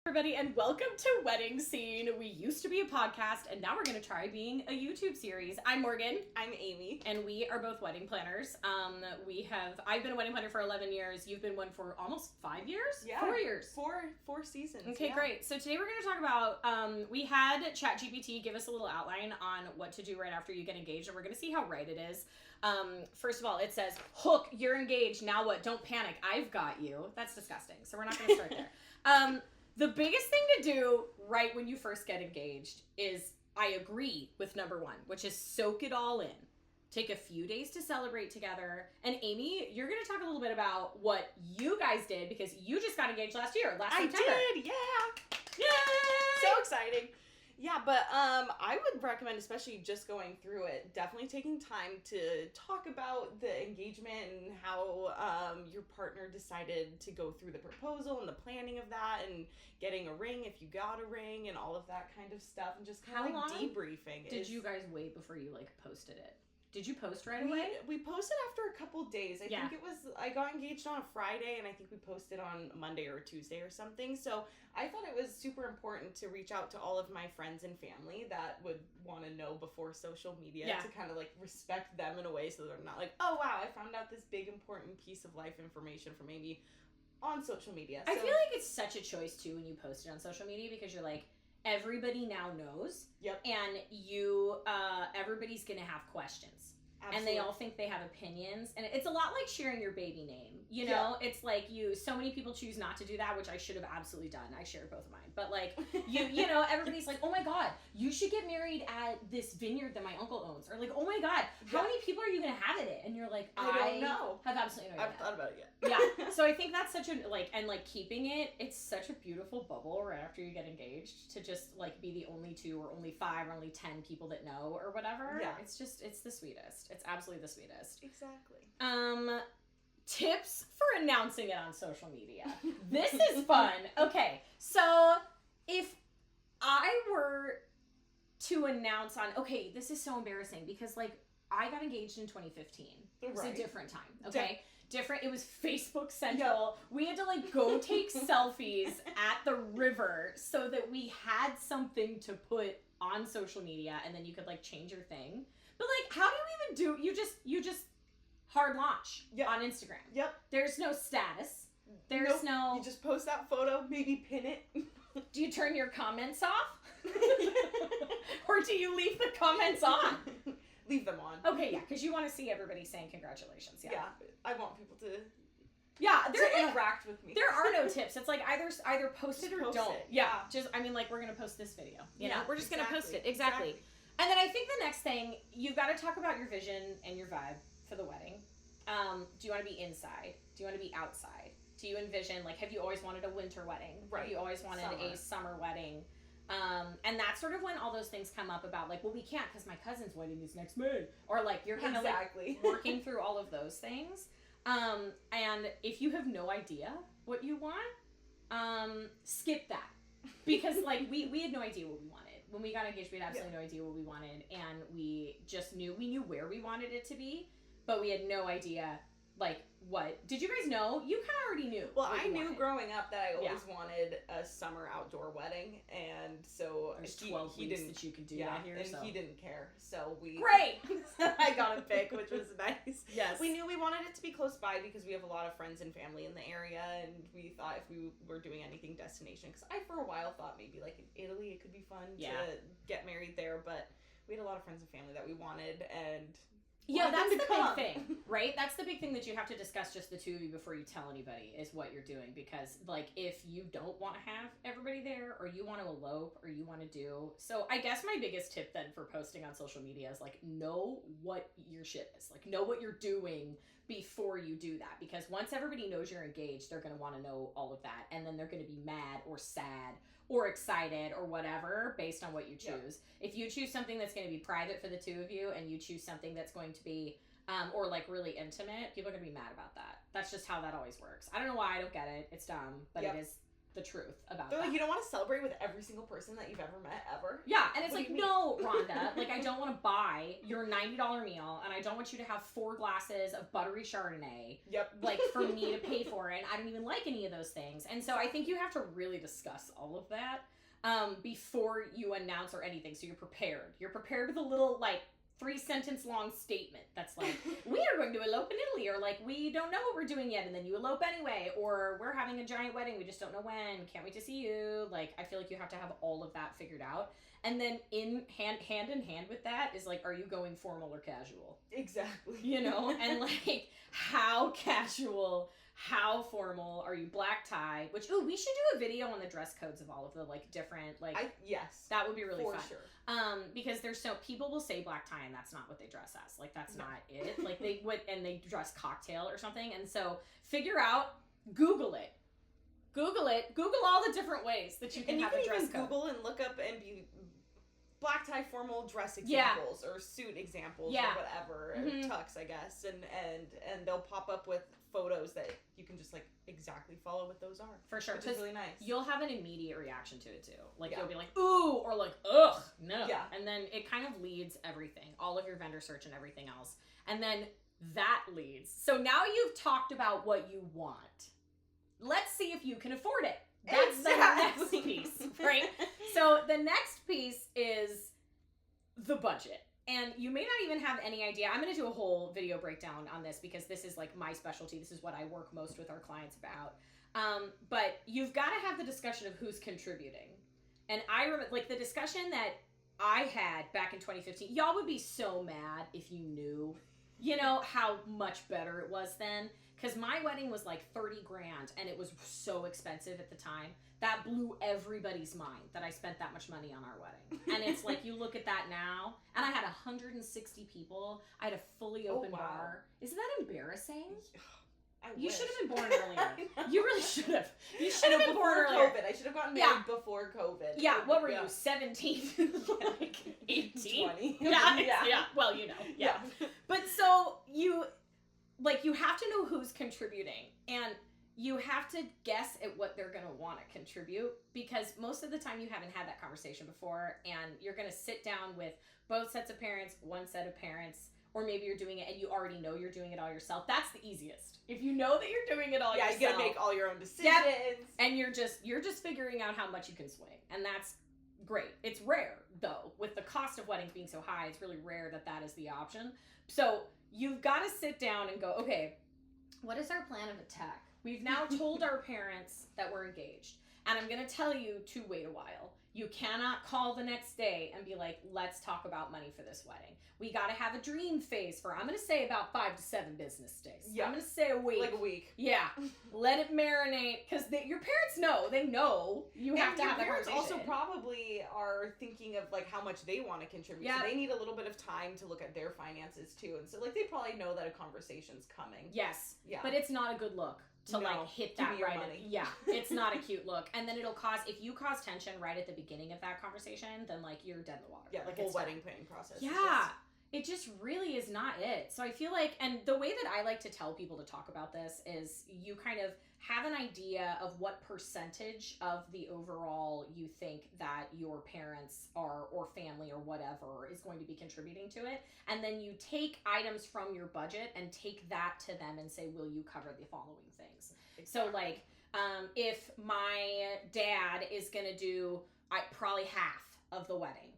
Everybody, and welcome to Wedding Scene. We used to be a podcast, and now we're going to try being a YouTube series. I'm Morgan. I'm Amy. And we are both wedding planners. I've been a wedding planner for 11 years. You've been one for almost 5 years? Yeah. 4 years. Four seasons. Okay, great. So today we're going to talk about, we had ChatGPT give us a little outline on what to do right after you get engaged, and we're going to see how right it is. First of all, it says, hook, you're engaged, now what? Don't panic, I've got you. That's disgusting, so we're not going to start there. The biggest thing to do right when you first get engaged is, I agree with number one, which is soak it all in. Take a few days to celebrate together. And Amy, you're going to talk a little bit about what you guys did because you just got engaged last September. I did, yeah. Yay! So exciting. Yeah, but I would recommend, especially just going through it, definitely taking time to talk about the engagement and how your partner decided to go through the proposal and the planning of that and getting a ring if you got a ring and all of that kind of stuff and just kind of like debriefing. Did you guys wait before you like posted it? Did you post right away? We posted after a couple days. I think I got engaged on a Friday and I think we posted on Monday or Tuesday or something. So I thought it was super important to reach out to all of my friends and family that would want to know before social media to kind of like respect them in a way so they're not like, oh wow, I found out this big important piece of life information from Amy on social media. I feel like it's such a choice too when you post it on social media because you're like, everybody now knows. Yep. And everybody's going to have questions. Absolutely. And they all think they have opinions. And it's a lot like sharing your baby name. You know, it's like so many people choose not to do that, which I should have absolutely done. I shared both of mine. But like, you know, everybody's like, oh my God, you should get married at this vineyard that my uncle owns. Or like, oh my God, how many people are you going to have at it? And you're like, I don't know. Have absolutely no idea. I haven't thought about it yet. So I think that's such a, keeping it's such a beautiful bubble right after you get engaged to just like be the only 2 or only 5 or only 10 people that know or whatever. Yeah. It's the sweetest. It's absolutely the sweetest. Exactly. Tips for announcing it on social media. This is fun. Okay, so if I were to announce this is so embarrassing because like I got engaged in 2015. It was a different time. Okay. Different. It was Facebook Central. Yep. We had to like go take selfies at the river so that we had something to put on social media, and then you could like change your thing. But like, how do you even do? You just hard launch on Instagram. Yep. There's no status. There's no. You just post that photo, maybe pin it. Do you turn your comments off? Or do you leave the comments on? Leave them on. Okay, yeah, because you want to see everybody saying congratulations. Yeah, I want people to. Yeah, to interact with me. There are no tips. It's like either post it or don't. It. Yeah, just we're gonna post this video. You know, we're just gonna post it exactly. And then I think the next thing you've got to talk about your vision and your vibe for the wedding. Do you want to be inside? Do you want to be outside? Do you envision have you always wanted a winter wedding? Right. Have you always wanted a summer wedding? And that's sort of when all those things come up about we can't because my cousin's wedding is next May, or you're kind of working through all of those things. And if you have no idea what you want, skip that because we had no idea what we wanted when we got engaged. We had absolutely no idea what we wanted, and we just knew where we wanted it to be, but we had no idea what. Did you guys know? You kind of already knew. Well, I knew growing up that I always wanted a summer outdoor wedding, and so there's 12 weeks that you could do that here. And he didn't care, so great. I got a pick, which was nice. Yes, we knew we wanted it to be close by because we have a lot of friends and family in the area, and we thought if we were doing anything destination, because I for a while thought maybe in Italy it could be fun to get married there, but we had a lot of friends and family that we wanted, and. Yeah, that's the big thing, right? That's the big thing that you have to discuss, just the two of you, before you tell anybody, is what you're doing. Because, if you don't want to have everybody there, or you want to elope, or you want to do... So, I guess my biggest tip then for posting on social media is, know what your shit is. Know what you're doing before you do that. Because once everybody knows you're engaged, they're going to want to know all of that. And then they're going to be mad or sad or excited or whatever based on what you choose. Yep. If you choose something that's going to be private for the two of you, and you choose something that's going to be or really intimate, people are going to be mad about that. That's just how that always works. I don't know why, I don't get it. It's dumb, but it is the truth about They're that. like, you don't want to celebrate with every single person that you've ever met, ever? Yeah, and it's like, no, Rhonda, like, I don't want to buy your $90 meal, and I don't want you to have 4 glasses of buttery Chardonnay, like, for me to pay for, and I don't even like any of those things. And so I think you have to really discuss all of that before you announce or anything, so you're prepared. You're prepared with a little, like, 3-sentence long statement that's like, we are going to elope in Italy, or like, we don't know what we're doing yet, and then you elope anyway, or we're having a giant wedding, we just don't know when, can't wait to see you. Like, I feel like you have to have all of that figured out. And then hand in hand with that is like, are you going formal or casual? Exactly. You know, and like, how casual, how formal are you? Black tie, which, ooh, we should do a video on the dress codes of all of the like different, like, yes, that would be really fun. Sure. Because there's people will say black tie and that's not what they dress as. Like, that's not it. Like, they would, and they dress cocktail or something. And so figure out, Google it, Google all the different ways that you can have a dress code. And you can even Google and look up and be black tie formal dress examples or suit examples or whatever, or tux, I guess, and they'll pop up with photos that you can just like exactly follow what those are. For sure. Which is really nice. You'll have an immediate reaction to it too. Like, you'll be like, ooh, or like, ugh, no. Yeah. And then it kind of leads everything, all of your vendor search and everything else. And then that leads. So now you've talked about what you want. Let's see if you can afford it. That's the next piece, right? So the next piece is the budget. And you may not even have any idea. I'm going to do a whole video breakdown on this because this is like my specialty. This is what I work most with our clients about. But you've got to have the discussion of who's contributing. And I remember, like, the discussion that I had back in 2015, y'all would be so mad if you knew, you know, how much better it was then. Because my wedding was like $30,000 and it was so expensive at the time. That blew everybody's mind that I spent that much money on our wedding. And it's like, you look at that now, and I had 160 people. I had a fully open bar. Isn't that embarrassing? You should have been born earlier. You really should have. You should have been born earlier. COVID. I should have gotten married before COVID. Yeah, what were you, 17? Like 18? 20. Yeah. Well, you know. Yeah. But so you have to know who's contributing, and you have to guess at what they're going to want to contribute, because most of the time you haven't had that conversation before, and you're going to sit down with both sets of parents, one set of parents, or maybe you're doing it and you already know you're doing it all yourself. That's the easiest. If you know that you're doing it all yourself. Yeah, you got to make all your own decisions. Yep. And you're just figuring out how much you can swing, and that's great. It's rare, though. With the cost of weddings being so high, it's really rare that is the option. So you've got to sit down and go, okay, what is our plan of attack? We've now told our parents that we're engaged, and I'm going to tell you to wait a while. You cannot call the next day and be like, let's talk about money for this wedding. We got to have a dream phase for, I'm going to say about 5 to 7 business days. Yeah. I'm going to say a week. Like a week. Yeah. Let it marinate, because your parents know. They know you have to have that conversation. Your parents also probably are thinking of like how much they want to contribute. Yeah. So they need a little bit of time to look at their finances too. And so like they probably know that a conversation's coming. Yes. Yeah. But it's not a good look to like hit that right at, yeah, it's not a cute look. And then it'll cause, if you cause tension right at the beginning of that conversation, then like you're dead in the water. Yeah, like the whole wedding planning process. Yeah. It just really is not it. So I feel like, and the way that I like to tell people to talk about this is you kind of have an idea of what percentage of the overall you think that your parents are, or family or whatever, is going to be contributing to it. And then you take items from your budget and take that to them and say, will you cover the following things? Exactly. So like, if my dad is going to do probably half of the wedding,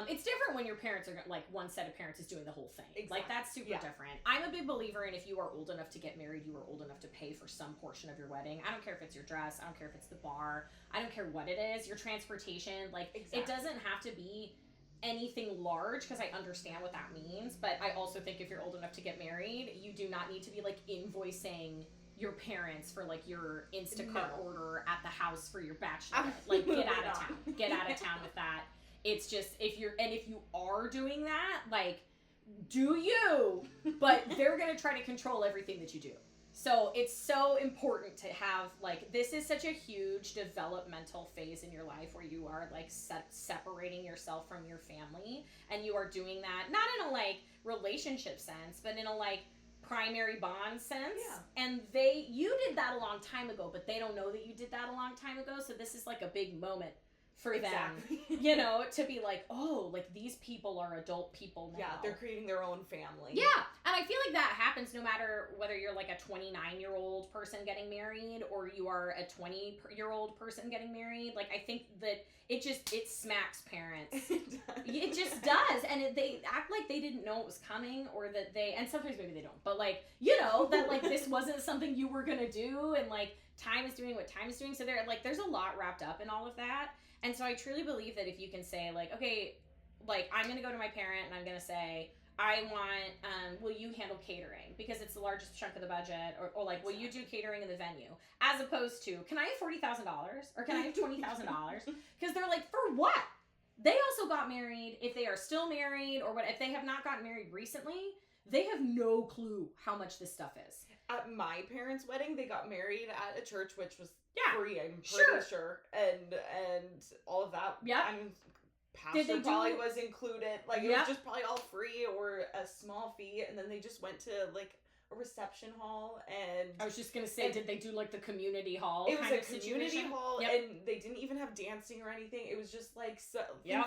it's different when your parents are, like, one set of parents is doing the whole thing. Exactly. Like, that's super different. I'm a big believer in, if you are old enough to get married, you are old enough to pay for some portion of your wedding. I don't care if it's your dress. I don't care if it's the bar. I don't care what it is. Your transportation. Like, It doesn't have to be anything large, because I understand what that means. But I also think if you're old enough to get married, you do not need to be, like, invoicing your parents for, like, your Instacart order at the house for your bachelorette. Like, get out of town. Get out of town with that. It's just, if you are doing that, like, do you, but they're going to try to control everything that you do. So it's so important to have, like, this is such a huge developmental phase in your life where you are, like, separating yourself from your family, and you are doing that, not in a, like, relationship sense, but in a, like, primary bond sense. Yeah. And you did that a long time ago, but they don't know that you did that a long time ago. So this is like a big moment for exactly. them, you know, to be like, oh, like these people are adult people now. Yeah, they're creating their own family. Yeah, and I feel like that happens no matter whether you're like a 29-year-old person getting married or you are a 20-year-old person getting married. Like, I think that it smacks parents. It just does, and they act like they didn't know it was coming, or that and sometimes maybe they don't, but like, you know, that like this wasn't something you were gonna do, and like time is doing what time is doing. So there's a lot wrapped up in all of that. And so I truly believe that if you can say, like, okay, like, I'm going to go to my parent and I'm going to say, I want, will you handle catering? Because it's the largest chunk of the budget. Or like, will you do catering in the venue? As opposed to, can I have $40,000? Or can I have $20,000? Because they're like, for what? They also got married. If they are still married, or what, if they have not gotten married recently, they have no clue how much this stuff is. At my parents' wedding, they got married at a church, which was free, I'm pretty sure. And all of that. Yeah. I mean, pastor probably was included. Like, it was just probably all free or a small fee. And then they just went to, like, a reception hall, and I was just gonna say, did they do like the community hall? It was a community hall, and they didn't even have dancing or anything. It was just like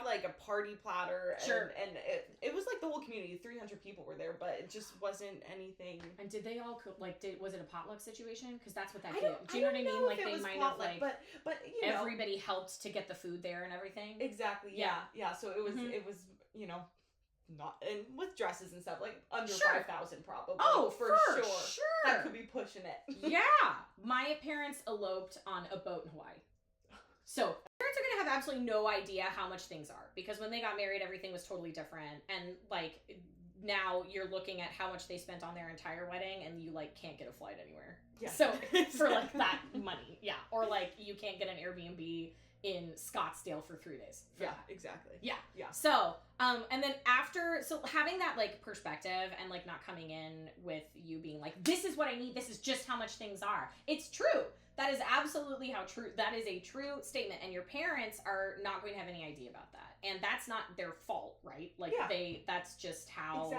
like a party platter, and it was like the whole community. 300 people were there, but it just wasn't anything. And did they all was it a potluck situation? Because that's what that did. Do you know what I mean? Like, they might have like, but you know, everybody helped to get the food there and everything. Exactly. Yeah. So it was you know. Not and with dresses and stuff, like under 5,000 probably. Oh, for sure. That could be pushing it. Yeah, my parents eloped on a boat in Hawaii, so parents are gonna have absolutely no idea how much things are, because when they got married, everything was totally different, and like now you're looking at how much they spent on their entire wedding, and you like can't get a flight anywhere. Yeah. So for like that money, or like you can't get an Airbnb in Scottsdale for 3 days. Exactly. Yeah. So, and then so having that like perspective and like not coming in with you being like, this is what I need, this is just how much things are. It's true. That is absolutely that is a true statement, and your parents are not going to have any idea about that. And that's not their fault, right? Like that's just how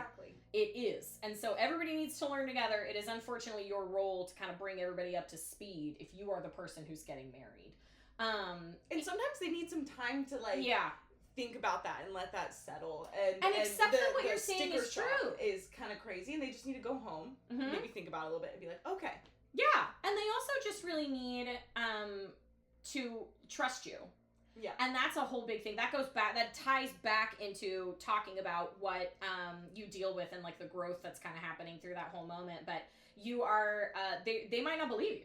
it is. And so everybody needs to learn together. It is unfortunately your role to kind of bring everybody up to speed if you are the person who's getting married. And sometimes they need some time to like think about that and let that settle, and accept that what you're saying is true is kind of crazy, and they just need to go home, maybe think about it a little bit, and be like, okay, and they also just really need to trust you. And that's a whole big thing that ties back into talking about what you deal with and like the growth that's kind of happening through that whole moment. But you are they might not believe you.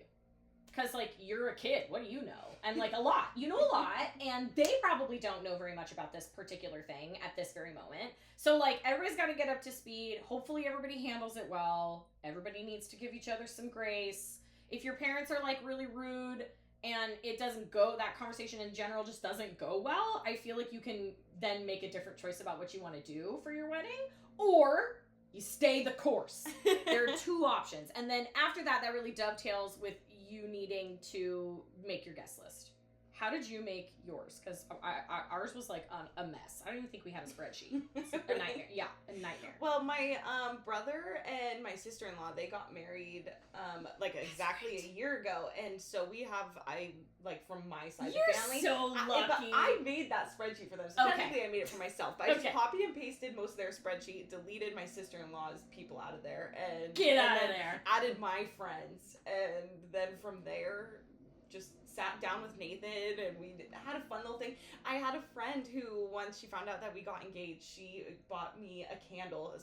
Because, like, you're a kid. What do you know? And, like, you know a lot. And they probably don't know very much about this particular thing at this very moment. So, like, everybody's got to get up to speed. Hopefully everybody handles it well. Everybody needs to give each other some grace. If your parents are, like, really rude and it doesn't that conversation in general just doesn't go well, I feel like you can then make a different choice about what you want to do for your wedding. Or you stay the course. There are two options. And then after that really dovetails with you needing to make your guest list. How did you make yours? Because ours was like a mess. I don't even think we had a spreadsheet. It's a nightmare. Yeah, a nightmare. Well, my brother and my sister-in-law, they got married like exactly a year ago, and so from my side of the family. You're so lucky. I made that spreadsheet for them. So technically I made it for myself, but I just copied and pasted most of their spreadsheet, deleted my sister-in-law's people out of there, and added my friends, and then from there just sat down with Nathan, and we had a fun little thing. I had a friend who, once she found out that we got engaged, she bought me a candle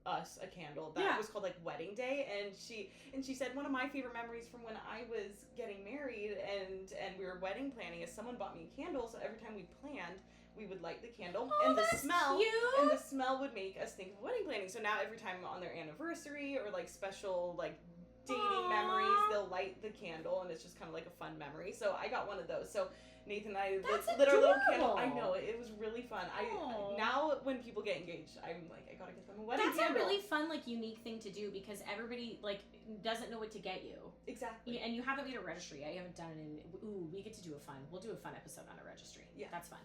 that was called like Wedding Day, and she said one of my favorite memories from when I was getting married and we were wedding planning is someone bought me a candle, so every time we planned, we would light the candle, and the smell would make us think of wedding planning. So now every time on their anniversary or like special like dating memories, they'll light the candle, and it's just kind of like a fun memory. So I got one of those. So Nathan and I lit our little candle. I know, it was really fun. Now when people get engaged, I'm like, I gotta get them a wedding candle. That's a really fun, like, unique thing to do, because everybody like doesn't know what to get you. Exactly. And you haven't made a registry. I haven't done it. We get to do we'll do a fun episode on a registry. Yeah, that's fun.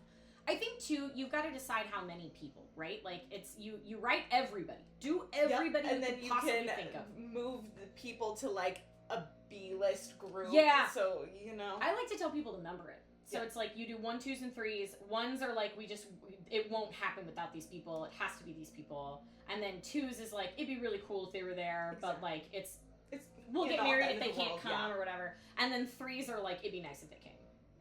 I think too, you've got to decide how many people, right? Like it's you write everybody, do everybody, and then you possibly can think of. move the people to like a B-list group. Yeah. So I like to tell people to number it. So it's like you do 1, 2s, and 3s. 1s are like it won't happen without these people. It has to be these people. And then 2s is like it'd be really cool if they were there, but like it's we'll get married if they can't come or whatever. And then 3s are like it'd be nice if they came.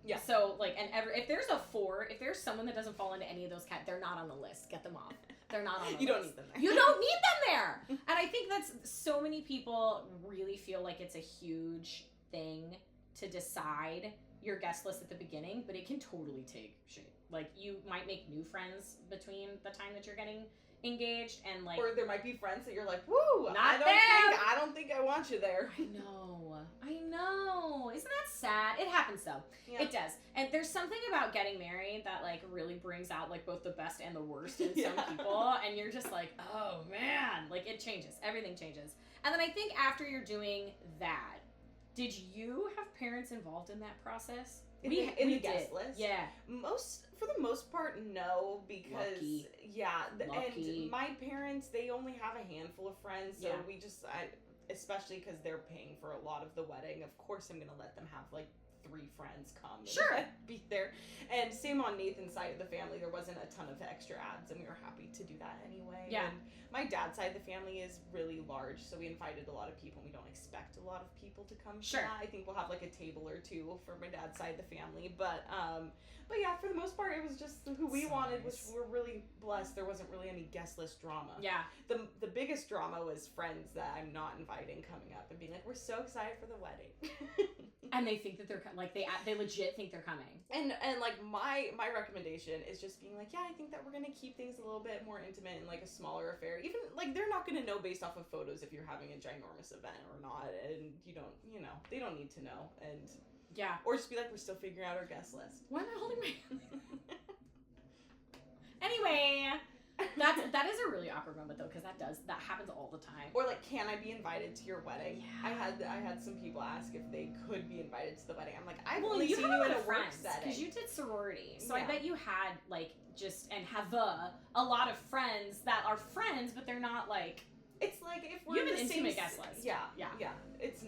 Yeah. So like if there's a 4, if there's someone that doesn't fall into any of those they're not on the list. Get them off. They're not on the list. You don't need them there. You don't need them there. And I think that's so many people really feel like it's a huge thing to decide your guest list at the beginning, but it can totally take shape. Like you might make new friends between the time that you're getting engaged and like or there might be friends that you're like, woo, I don't think I want you there. I know. Isn't that sad? It happens though. Yeah. It does. And there's something about getting married that like really brings out like both the best and the worst in some people, and you're just like, oh man, like it changes. Everything changes. And then I think after you're doing that, did you have parents involved in that process? In the guest list? Yeah. For the most part, no, because Lucky. And my parents, they only have a handful of friends, so we just, especially because they're paying for a lot of the wedding, of course I'm gonna let them have like 3 friends come and be there. And same on Nathan's side of the family, there wasn't a ton of extra ads, and we were happy to do that anyway. Yeah. And my dad's side of the family is really large, so we invited a lot of people. We don't expect a lot of people to come. Sure. I think we'll have like a table or 2 for my dad's side of the family, but yeah, for the most part, it was just who we wanted, which we're really blessed. There wasn't really any guest list drama. Yeah. The biggest drama was friends that I'm not inviting coming up and being like, we're so excited for the wedding. And they think that they're like they legit think they're coming. And like my recommendation is just being like, yeah, I think that we're gonna keep things a little bit more intimate and like a smaller affair. Even like they're not gonna know based off of photos if you're having a ginormous event or not, and they don't need to know. And yeah, or just be like, we're still figuring out our guest list. Why am I holding my hand? Anyway, that is a really awkward moment though, because that happens all the time. Or like, can I be invited to your wedding? Yeah. I had some people ask if they could be invited to the wedding. I'm like, I've only seen you in a work setting because you did sorority, so I bet you had like have a lot of friends that are friends, but they're not like. It's like if we're you have in an the intimate same guest list. Yeah. It's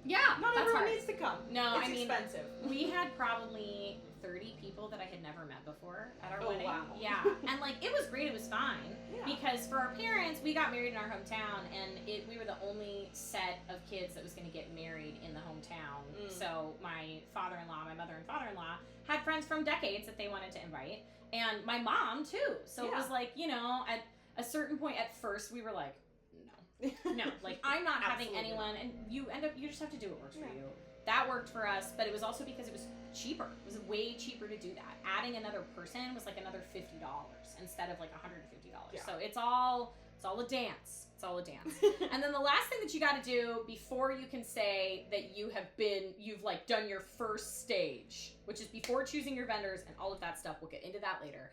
Yeah, not everyone needs to come. No, it's expensive. We had probably 30 people that I had never met before at our wedding. Wow. Yeah, and like it was great. It was fine because for our parents, we got married in our hometown, and we were the only set of kids that was going to get married in the hometown. So my father-in-law, my mother and father-in-law had friends from decades that they wanted to invite, and my mom too. So it was like at a certain point, at first we were like. No, like I'm not having anyone, and you just have to do what works for you. That worked for us, but it was also because it was cheaper. It was way cheaper to do that. Adding another person was like another $50 instead of like $150. Yeah. So it's all a dance. It's all a dance. And then the last thing that you got to do before you can say that you've like done your first stage, which is before choosing your vendors and all of that stuff. We'll get into that later.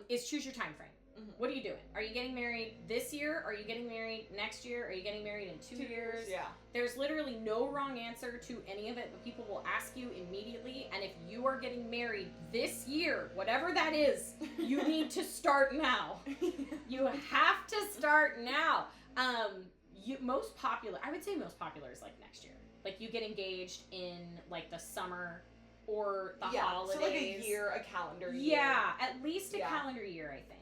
Is choose your time frame. What are you doing? Are you getting married this year? Are you getting married next year? Are you getting married in 2 years? Yeah. There's literally no wrong answer to any of it, but people will ask you immediately. And if you are getting married this year, whatever that is, you need to start now. You have to start now. I would say most popular is like next year. Like you get engaged in like the summer or the holidays. So like a calendar year. Yeah, at least a calendar year, I think.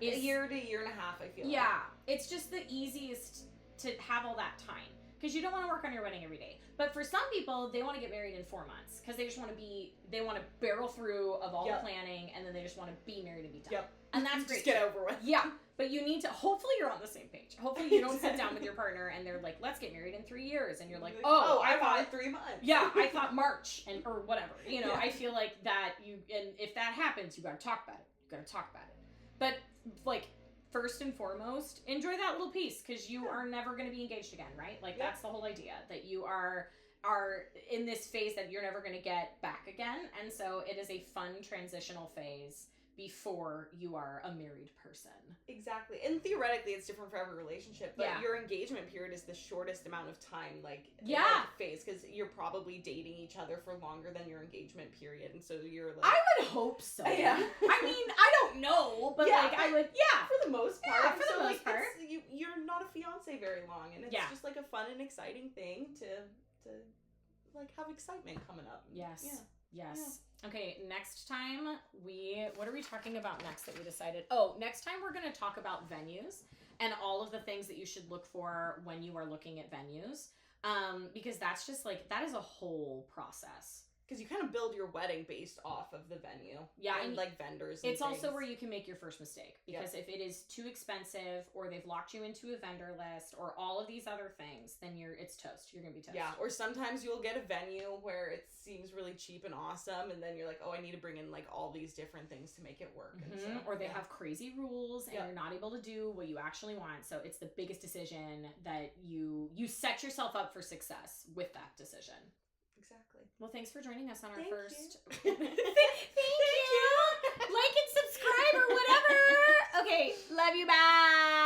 A year to year and a half, I feel like. Yeah, it's just the easiest to have all that time. Because you don't want to work on your wedding every day. But for some people, they want to get married in 4 months. Because they just want to barrel through of all the planning, and then they just want to be married and be done. Yep. And that's great. Just get over with. Yeah, but you need to, hopefully you're on the same page. Hopefully you don't sit down with your partner and they're like, let's get married in 3 years. And you're like, I thought 3 months. Yeah, I thought March or whatever. I feel like that and if that happens, you got to talk about it. But like, first and foremost, enjoy that little piece because you are never going to be engaged again, right? Like that's the whole idea, that you are in this phase that you're never going to get back again. And so it is a fun transitional phase before you are a married person. Exactly. And theoretically it's different for every relationship, but your engagement period is the shortest amount of time phase, because you're probably dating each other for longer than your engagement period, and so you're like, I would hope so. Yeah. I mean, I don't know, but I would, for the most part. Yeah, for the most part. You're not a fiance very long, and it's just like a fun and exciting thing to like have excitement coming up. Yes. Yeah. Yes. Yeah. Okay, next time what are we talking about next that we decided? Oh, next time we're going to talk about venues and all of the things that you should look for when you are looking at venues. Because that's just like, that is a whole process. Because you kind of build your wedding based off of the venue. Yeah. And like vendors and it's things. Also where you can make your first mistake. Because if it is too expensive, or they've locked you into a vendor list, or all of these other things, then it's toast. You're going to be toast. Yeah. Or sometimes you'll get a venue where it seems really cheap and awesome, and then you're like, oh, I need to bring in like all these different things to make it work. Mm-hmm. And so, or they have crazy rules, and you're not able to do what you actually want. So it's the biggest decision that you set yourself up for success with that decision. Exactly. Well, thanks for joining us on our first. Thank you. Like and subscribe or whatever. Okay, love you. Bye.